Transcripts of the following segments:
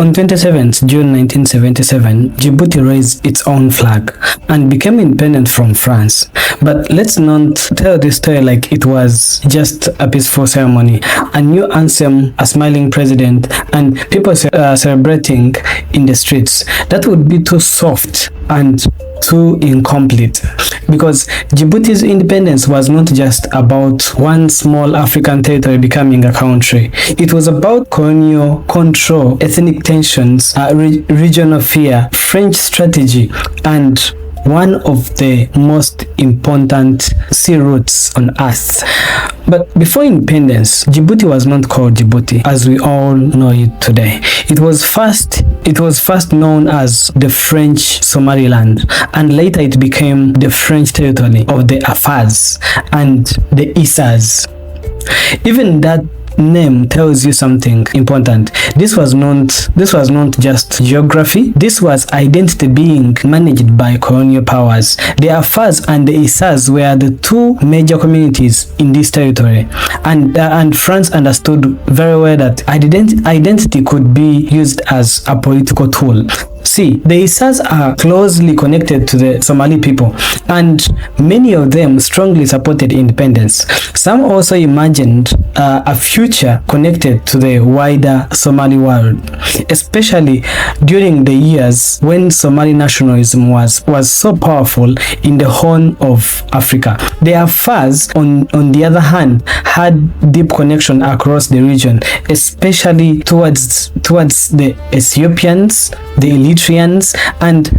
On 27th June 1977, Djibouti raised its own flag and became independent from France. But let's not tell this story like it was just a peaceful ceremony, a new anthem, a smiling president, and people celebrating in the streets. That would be too soft and too incomplete, because Djibouti's independence was not just about one small African territory becoming a country. It was about colonial control, ethnic tensions, regional fear, French strategy, and one of the most important sea routes on earth. But before independence, Djibouti was not called Djibouti as we all know it today. It was first known as the French Somaliland, and later it became the French territory of the Afars and the Issas. Even that name tells you something important. This was not just geography. This was identity being managed by colonial powers. The Afars and the Issas were the two major communities in this territory, and France understood very well that identity could be used as a political tool. See, the Issas are closely connected to the Somali people, and many of them strongly supported independence. Some also imagined a future connected to the wider Somali world, especially during the years when Somali nationalism was so powerful in the Horn of Africa. The Afars, on the other hand, had deep connection across the region, especially towards the Ethiopians, the Eritreans, and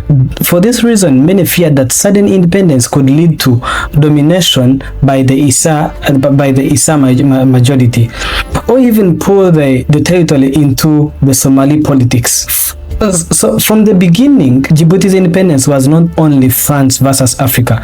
for this reason, many feared that sudden independence could lead to domination by the Issa majority, or even pull the territory into the Somali politics. So from the beginning, Djibouti's independence was not only France versus Africa.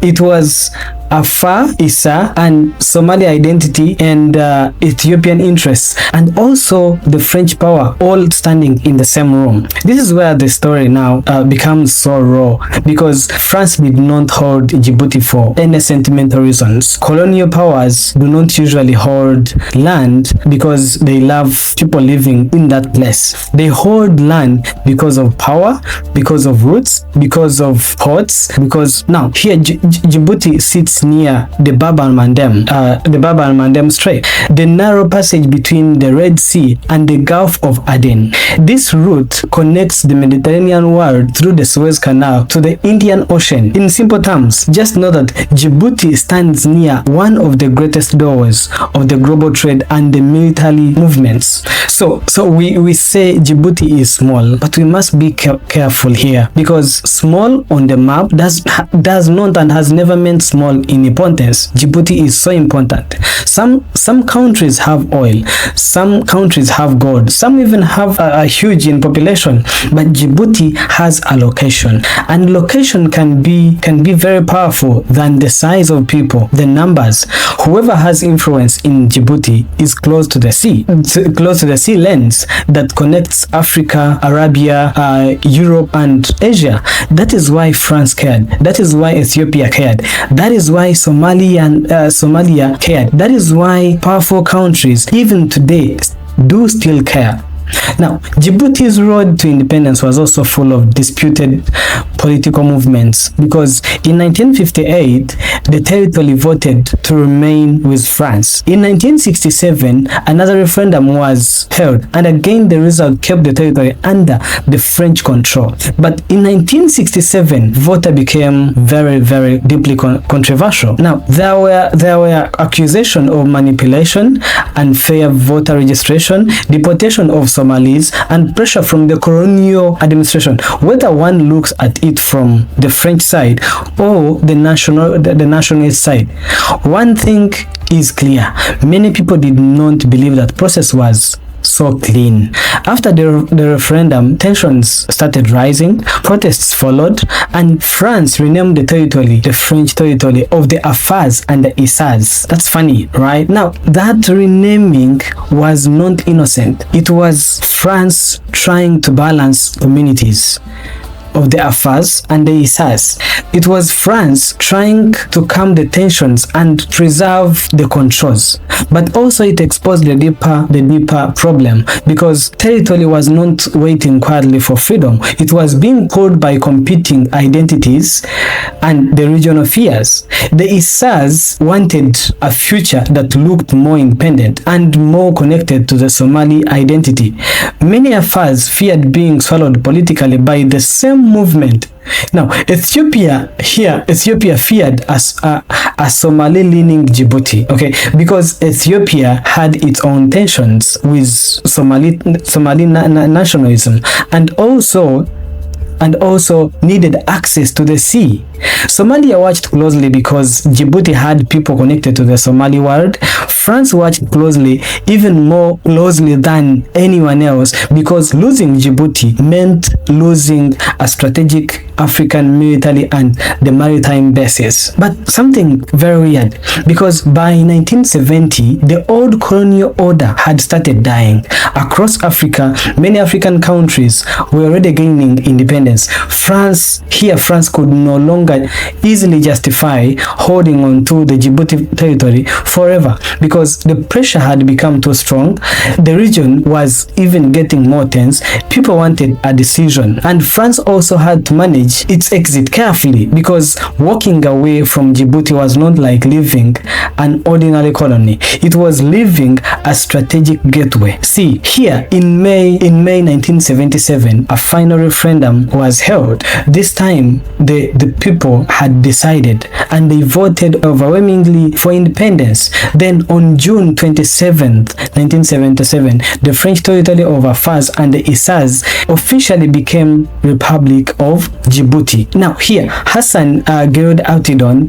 It was Afar, Issa, and Somali identity and Ethiopian interests, and also the French power, all standing in the same room. This is where the story now becomes so raw, because France did not hold Djibouti for any sentimental reasons. Colonial powers do not usually hold land because they love people living in that place. They hold land because of power, because of roots, because of ports, because now here Djibouti sits near the Bab al-Mandeb Strait, the narrow passage between the Red Sea and the Gulf of Aden. This route connects the Mediterranean world through the Suez Canal to the Indian Ocean. In simple terms, just know that Djibouti stands near one of the greatest doors of the global trade and the military movements. So we say Djibouti is small, but we must be careful here, because small on the map does not and has never meant small in importance. Djibouti is so important. Some countries have oil, some countries have gold, some even have a huge in population, but Djibouti has a location, and location can be very powerful than the size of people, the numbers. Whoever has influence in Djibouti is close to the sea, close to the sea lanes that connects Africa, Arabia, Europe, and Asia. That is why France cared. That is why Ethiopia cared. That is why Somalia cared. That is why powerful countries, even today, do still care. Now, Djibouti's road to independence was also full of disputed political movements, because in 1958, the territory voted to remain with France. In 1967, another referendum was held, and again the result kept the territory under the French control. But in 1967, voter became very, very deeply controversial. Now, there were accusations of manipulation, unfair voter registration, deportation of Somalis, and pressure from the colonial administration. Whether one looks at it from the French side or the nationalist side, one thing is clear: many people did not believe that process was so clean. After the referendum, tensions started rising, protests followed, and France renamed the territory the French territory of the Afars and the Issas. That's funny, right? Now, that renaming was not innocent. It was France trying to balance communities. of the Afars and the Issas. It was France trying to calm the tensions and preserve the controls, but also it exposed the deeper problem, because territory was not waiting quietly for freedom. It was being pulled by competing identities and the regional fears. The Issas wanted a future that looked more independent and more connected to the Somali identity. Many Afars feared being swallowed politically by the same movement. Now, Ethiopia feared a Somali-leaning Djibouti, okay, because Ethiopia had its own tensions with Somali nationalism, and also needed access to the sea. Somalia watched closely because Djibouti had people connected to the Somali world. France watched closely, even more closely than anyone else, because losing Djibouti meant losing a strategic African military and the maritime bases. But something very weird, because by 1970, the old colonial order had started dying. Across Africa, many African countries were already gaining independence. France could no longer easily justify holding on to the Djibouti territory forever, because the pressure had become too strong. The region was even getting more tense. People wanted a decision, and France also had to manage its exit carefully, because walking away from Djibouti was not like leaving an ordinary colony. It was leaving a strategic gateway. See, here in May 1977, a final referendum was held. This time, the people had decided, and they voted overwhelmingly for independence. Then on June 27th, 1977, the French territory of Afars and the Issas officially became Republic of Djibouti. Now here, Hassan Gerard Outidon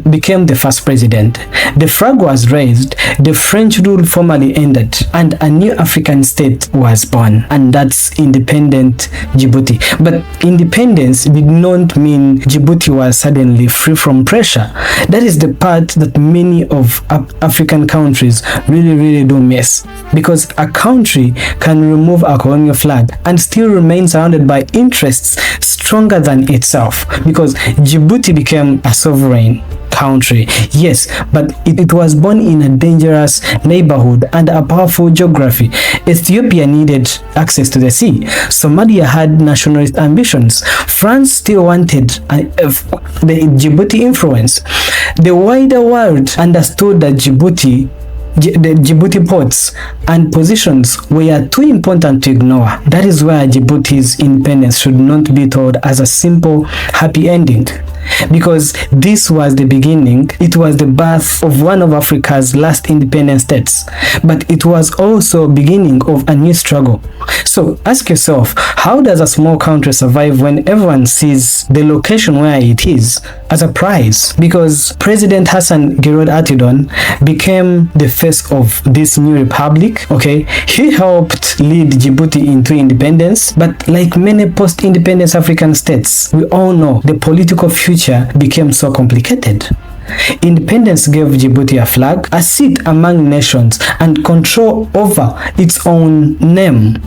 became the first president. The flag was raised, the French rule formally ended, and a new African state was born, and that's independent Djibouti. But independence did not mean Djibouti was suddenly free from pressure. That is the part that many of African countries really do miss, because a country can remove a colonial flag and still remain surrounded by interests stronger than itself, because Djibouti became a sovereign country, yes, but it was born in a dangerous neighborhood and a powerful geography. Ethiopia needed access to the sea. Somalia had nationalist ambitions. France still wanted the Djibouti influence. The wider world understood that the Djibouti ports and positions were too important to ignore. That is why Djibouti's independence should not be told as a simple happy ending, because this was the beginning. It was the birth of one of Africa's last independent states, but it was also beginning of a new struggle. So ask yourself, how does a small country survive when everyone sees the location where it is as a prize? Because President Hassan Gerard Outidon became the face of this new republic, okay? He helped lead Djibouti into independence, but like many post-independence African states, we all know the political future became so complicated. Independence gave Djibouti a flag, a seat among nations, and control over its own name,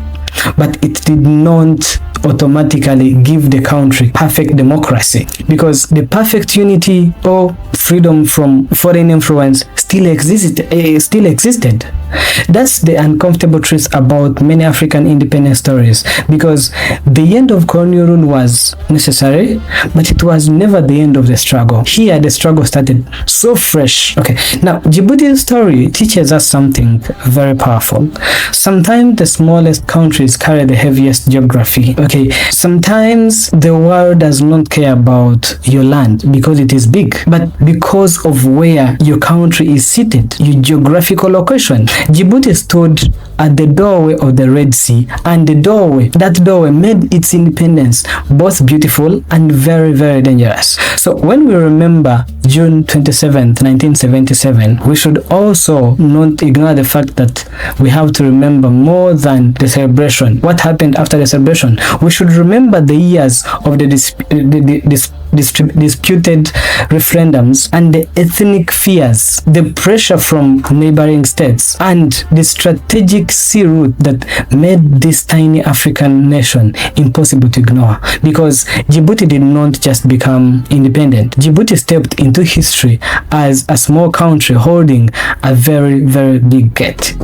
but it did not automatically give the country perfect democracy, because the perfect unity or freedom from foreign influence still existed. That's the uncomfortable truth about many African independence stories, because the end of colonial rule was necessary, but it was never the end of the struggle. Here, the struggle started so fresh. Okay, now Djibouti's story teaches us something very powerful. Sometimes the smallest countries carry the heaviest geography. Okay, sometimes the world does not care about your land because it is big, but because of where your country is seated, your geographical location. Djibouti stood at the doorway of the Red Sea, and that doorway made its independence both beautiful and very dangerous. So when we remember June 27th, 1977, we should also not ignore the fact that we have to remember more than the celebration. What happened after the celebration? We should remember the years of the disputed referendums and the ethnic fears, the pressure from neighboring states, and the strategic sea route that made this tiny African nation impossible to ignore. Because Djibouti did not just become independent. Djibouti stepped into history as a small country holding a very, very big gate.